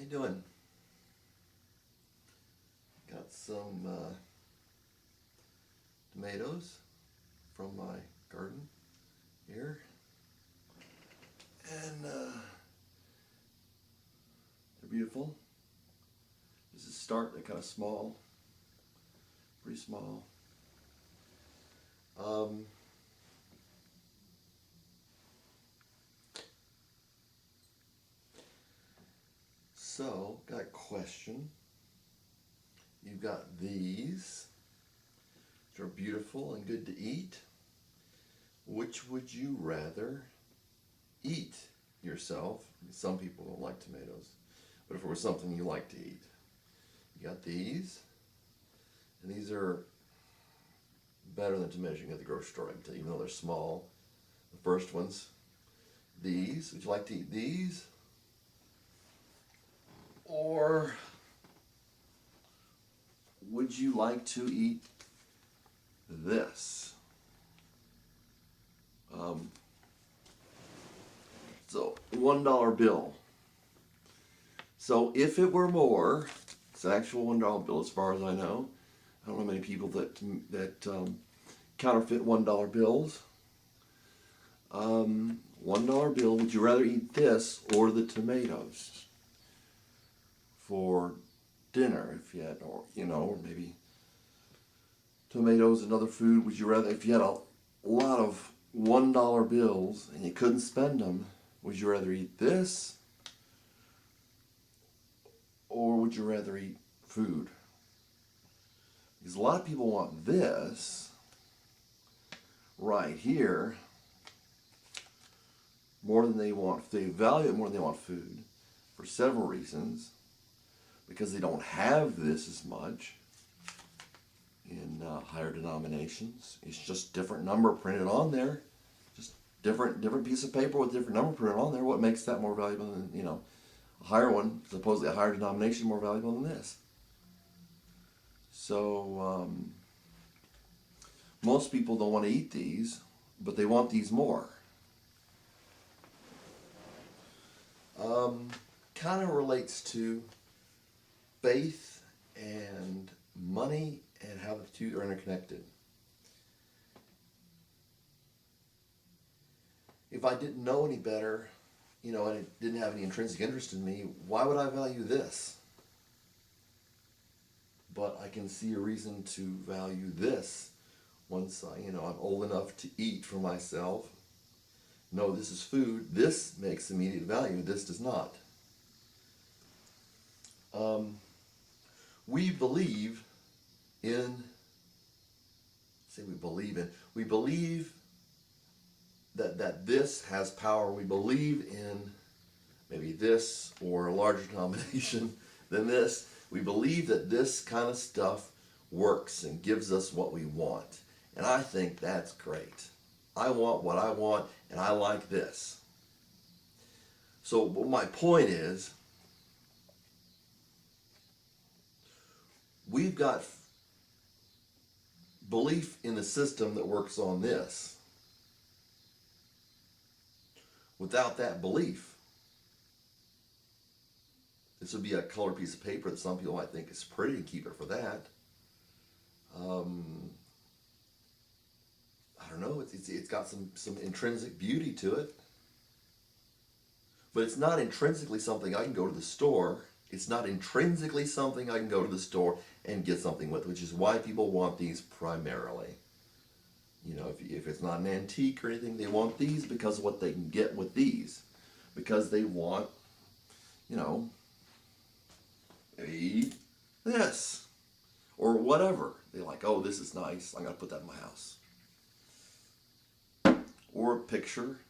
How you doing? Got some tomatoes from my garden here, and they're beautiful. This is start. They're kind of small, pretty small. Um, got a question. You've got these, which are beautiful and good to eat. Which would you rather eat yourself? Some people don't like tomatoes, but if it was something you like to eat, you got these, and these are better than tomatoes you can get at the grocery store, I can tell you, even though they're small. The first ones, these. Would you like to eat these? Or would you like to eat this? So $1 bill. So if it were more, it's an actual $1 bill as far as I know. I don't know many people that counterfeit $1 bills. $1 bill. Would you rather eat this or the tomatoes for dinner? If you had, or or maybe tomatoes and other food. Would you rather, if you had a lot of $1 bills and you couldn't spend them, would you rather eat this or would you rather eat food? Because a lot of people want this right here more than they want. They value it more than they want food for several reasons. Because they don't have this as much in higher denominations. It's just different number printed on there. Just different piece of paper with different number printed on there. What makes that more valuable than, a higher one, supposedly a higher denomination, more valuable than this? So most people don't want to eat these, but they want these more. Kind of relates to faith and money and how the two are interconnected. If I didn't know any better, and it didn't have any intrinsic interest in me, why would I value this? But I can see a reason to value this once I'm old enough to eat for myself. No, this is food. This makes immediate value. This does not. We believe that this has power. We believe in maybe this or a larger denomination than this. We believe that this kind of stuff works and gives us what we want. And I think that's great. I want what I want, and I like this. So my point is, we've got belief in the system that works on this. Without that belief, this would be a colored piece of paper that some people might think is pretty and keep it for that. I don't know. It's got some intrinsic beauty to it, but it's not intrinsically something I can go to the store. It's not intrinsically something I can go to the store and get something with, which is why people want these primarily. If it's not an antique or anything, they want these because of what they can get with these. Because they want, maybe this. Or whatever. They're like, oh, this is nice. I'm going to put that in my house. Or a picture.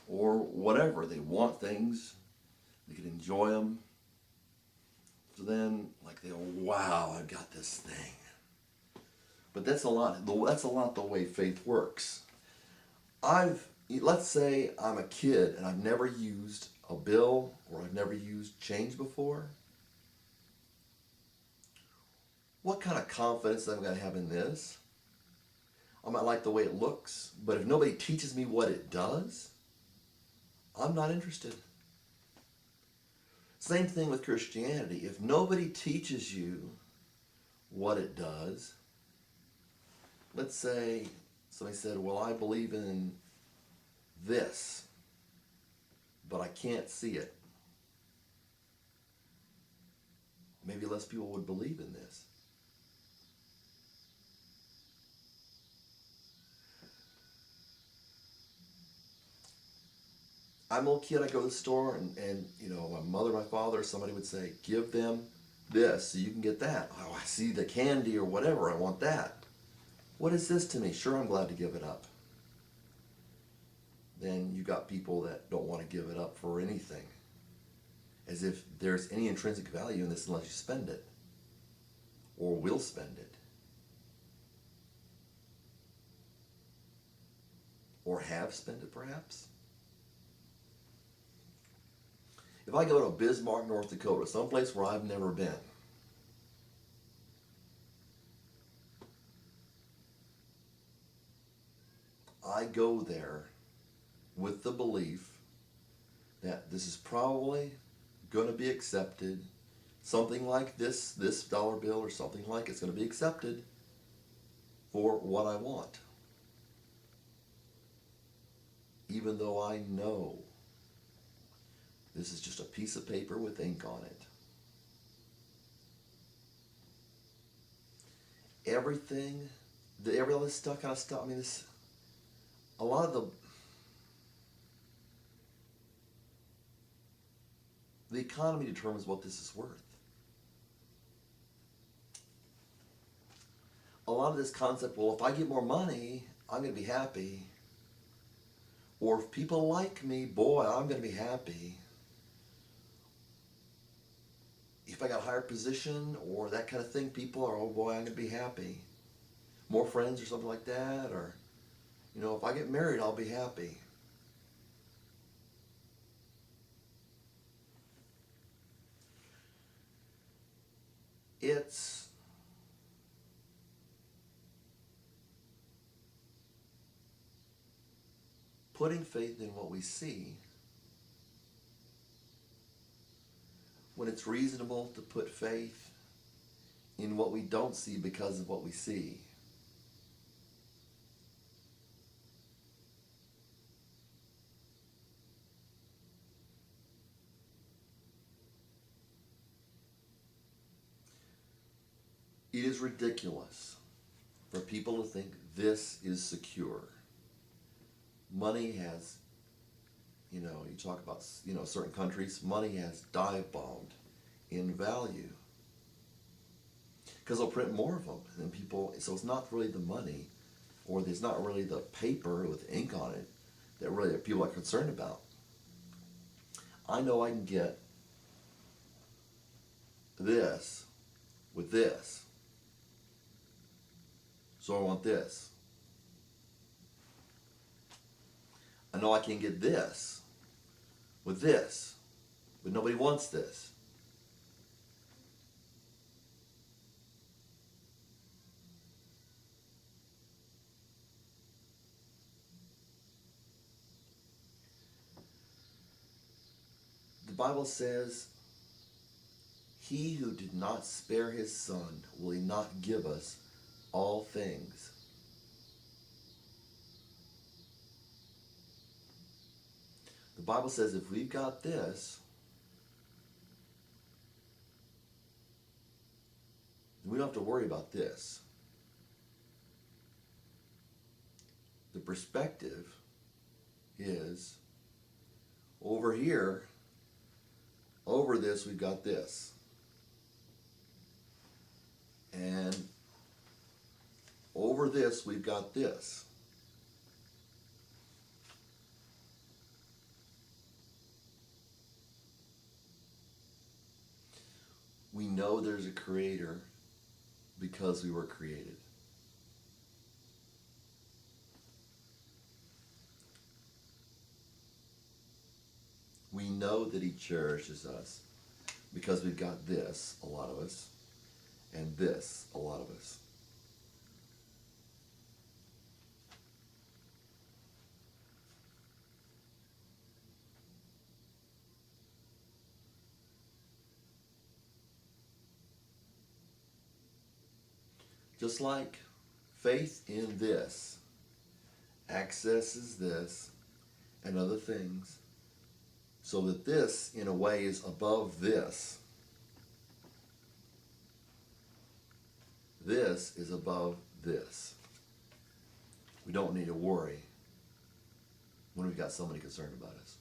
Or whatever. They want things. They can enjoy them. So then, they go, wow, I've got this thing. But that's a lot the way faith works. Let's say I'm a kid and I've never used a bill or I've never used change before. What kind of confidence am I going to have in this? I might like the way it looks, but if nobody teaches me what it does, I'm not interested. Same thing with Christianity. If nobody teaches you what it does, let's say somebody said, well, I believe in this, but I can't see it. Maybe less people would believe in this. I'm a little kid, I go to the store and my mother, my father, somebody would say, give them this so you can get that. Oh, I see the candy or whatever, I want that. What is this to me? Sure, I'm glad to give it up. Then you got people that don't want to give it up for anything. As if there's any intrinsic value in this unless you spend it. Or will spend it. Or have spent it perhaps. If I go to Bismarck, North Dakota, someplace where I've never been, I go there with the belief that this is probably going to be accepted. Something like this dollar bill or something like it's going to be accepted for what I want. Even though I know this is just a piece of paper with ink on it. Everything, every other stuff kind of stuff, I mean, a lot of the economy determines what this is worth. A lot of this concept, well, if I get more money, I'm going to be happy. Or if people like me, boy, I'm going to be happy. If I got a higher position or that kind of thing, people are, oh boy, I'm going to be happy. More friends or something like that. Or, if I get married, I'll be happy. It's putting faith in what we see when it's reasonable to put faith in what we don't see because of what we see. It is ridiculous for people to think this is secure. Money has, you talk about, certain countries, money has dive-bombed in value. Because they'll print more of them. And people, so it's not really the money, or it's not really the paper with ink on it that really people are concerned about. I know I can get this with this. So I want this. I know I can get this with this, but nobody wants this. The Bible says, he who did not spare his son, will he not give us all things? The Bible says if we've got this, we don't have to worry about this. The perspective is over here, over this we've got this. And over this we've got this. We know there's a creator because we were created. We know that he cherishes us because we've got this, a lot of us, and this, a lot of us. Just like faith in this accesses this and other things, so that this, in a way, is above this. This is above this. We don't need to worry when we've got somebody concerned about us.